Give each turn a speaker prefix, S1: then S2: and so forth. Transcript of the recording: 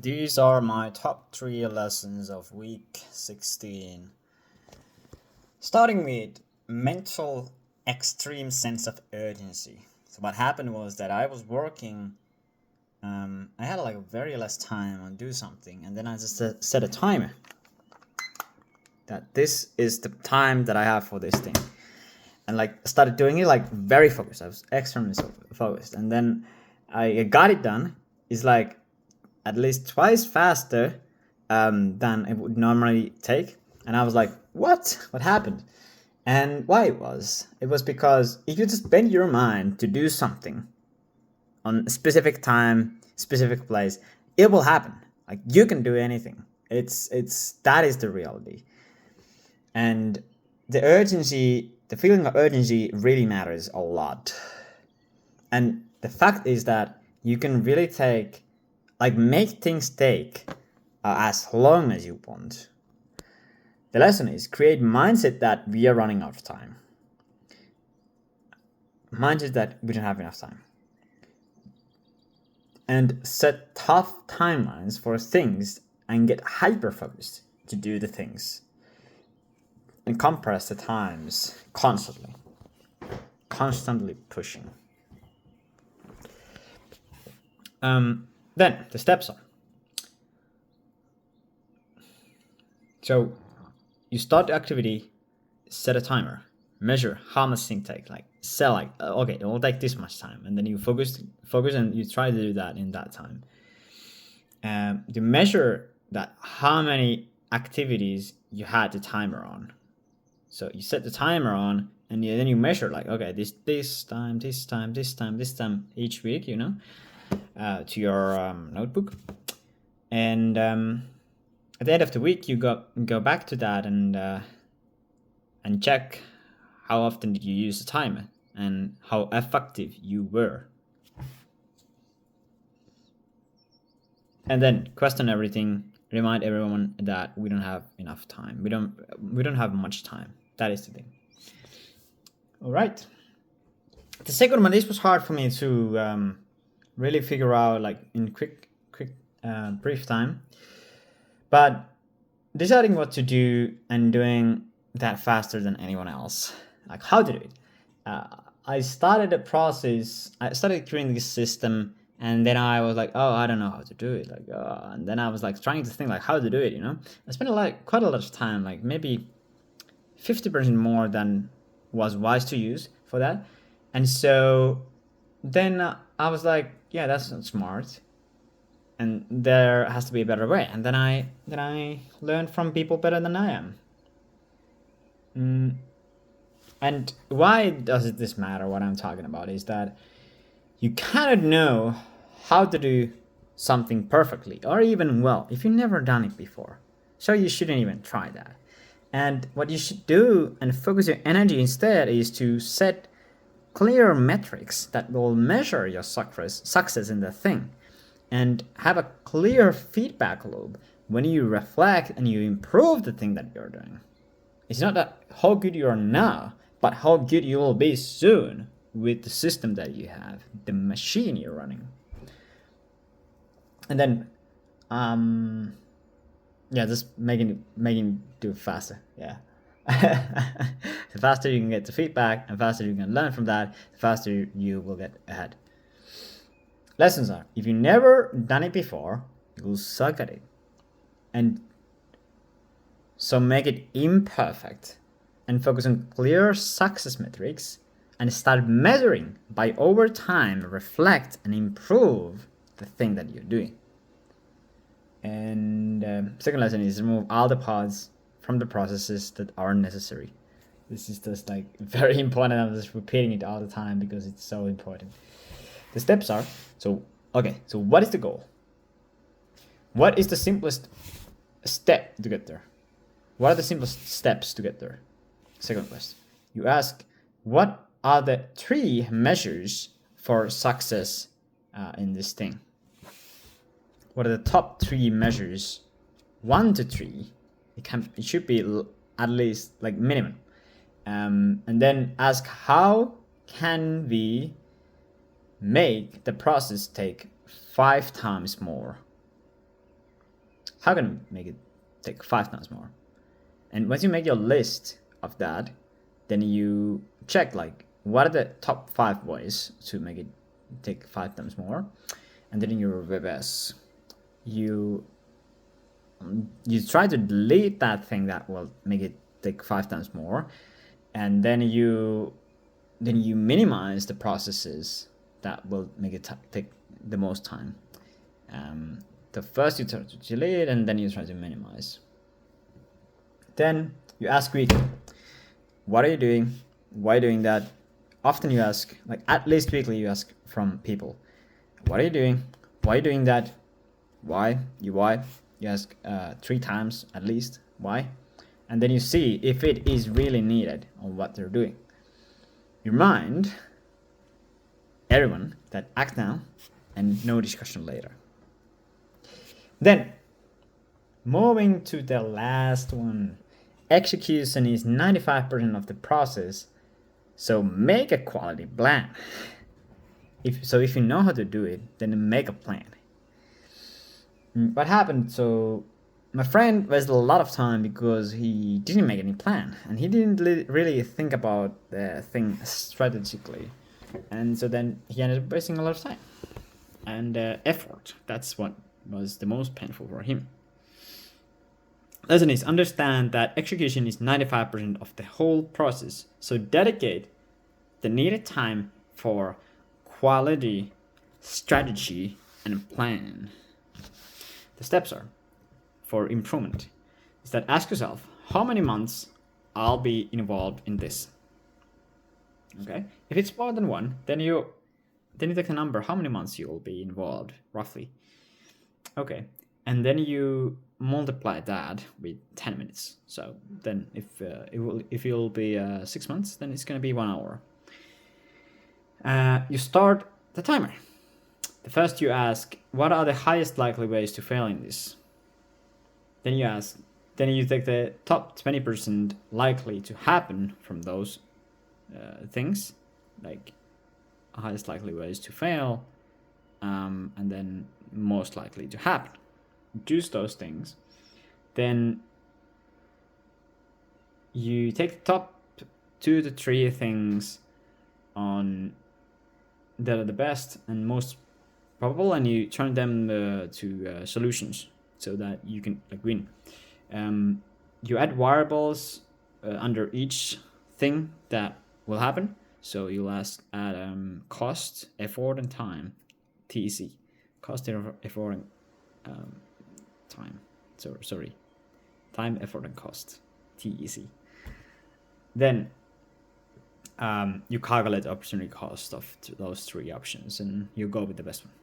S1: These are my top 3 lessons of week 16. Starting with mental extreme sense of urgency. So what happened was that I was working, I had like very less time on do something, and then I just set a timer that this is the time that I have for this thing. And like started doing it like very focused. I was extremely focused, and then I got it done. It's like at least twice faster than it would normally take. And I was like, what happened? And why it was because if you just bend your mind to do something on a specific time, specific place, it will happen. Like you can do anything. It's that is the reality. And the urgency, the feeling of urgency really matters a lot. And the fact is that you can really make things take as long as you want. The lesson is create mindset that we are running out of time. Mindset that we don't have enough time. And set tough timelines for things and get hyper focused to do the things. And compress the times constantly. Constantly pushing. Then the steps are. So you start the activity, set a timer, measure how much things take. Like set okay, it will take this much time, and then you focus, and you try to do that in that time. To measure that how many activities you had the timer on. So you set the timer on, and then you measure like, okay, this time each week, to your notebook, and at the end of the week you go back to that and check how often did you use the timer and how effective you were, and then question everything. Remind everyone that we don't have enough time. We don't have much time. That is the thing. All right. The second one, this was hard for me to really figure out like in quick brief time, but deciding what to do and doing that faster than anyone else, like how to do it. I started the process. I started creating this system, and then I was like, oh, I don't know how to do it. And then I was like trying to think like how to do it. I spent quite a lot of time, like maybe 50% more than was wise to use for that. And so then I was like, yeah, that's not smart, and there has to be a better way. And then I learned from people better than I am. And why does this matter? What I'm talking about is that you cannot know how to do something perfectly or even well if you've never done it before. So you shouldn't even try that. And what you should do and focus your energy instead is to set clear metrics that will measure your success in the thing, and have a clear feedback loop when you reflect and you improve the thing that you're doing. It's not that how good you are now, but how good you will be soon with the system that you have, the machine you're running. And then just making do faster. Yeah. The faster you can get the feedback and faster you can learn from that, the faster you will get ahead. Lessons are, if you've never done it before, you will suck at it. And so make it imperfect and focus on clear success metrics and start measuring by over time, reflect and improve the thing that you're doing. And second lesson is remove all the parts from the processes that aren't necessary. This is just like very important. I'm just repeating it all the time because it's so important. The steps are, so what is the goal? What is the simplest step to get there? What are the simplest steps to get there? Second question. You ask, what are the 3 measures for success in this thing? What are the top 3 measures? 1 to 3. It should be at least like minimum. And then ask, how can we make the process take 5 times more? how can I make it take 5 times more? And once you make your list of that, then you check like what are the top 5 ways to make it take 5 times more, and then in your WebS, you try to delete that thing that will make it take 5 times more, and then you minimize the processes that will make it take the most time. The first you try to delete, and then you try to minimize. Then you ask weekly, what are you doing? Why are you doing that? Often you ask, like at least weekly, you ask from people, what are you doing? Why are you doing that? Why? You ask 3 times at least, why? And then you see if it is really needed on what they're doing. You remind everyone that act now and no discussion later. Then, moving to the last one. Execution is 95% of the process, so make a quality plan. If you know how to do it, then make a plan. What happened? So my friend wasted a lot of time because he didn't make any plan, and he didn't really think about the thing strategically, and so then he ended up wasting a lot of time and effort. That's what was the most painful for him. Lesson is, understand that execution is 95% of the whole process, so dedicate the needed time for quality, strategy, and plan. The steps are, for improvement, is that ask yourself, how many months I'll be involved in this? Okay, if it's more than one, then you take the number, how many months you will be involved, roughly. Okay, and then you multiply that with 10 minutes. So then if you'll be 6 months, then it's going to be 1 hour. You start the timer. The first you ask, what are the highest likely ways to fail in this? Then you take the top 20% likely to happen from those things, like highest likely ways to fail, and then most likely to happen. Choose those things. Then you take the top 2 to 3 things on that are the best and most probable, and you turn them to solutions so that you can win. You add variables under each thing that will happen. So you'll add cost, effort, and time, TEC. Cost, effort, and time. So sorry, time, effort, and cost, TEC. Then you calculate the opportunity cost of those 3 options, and you go with the best one.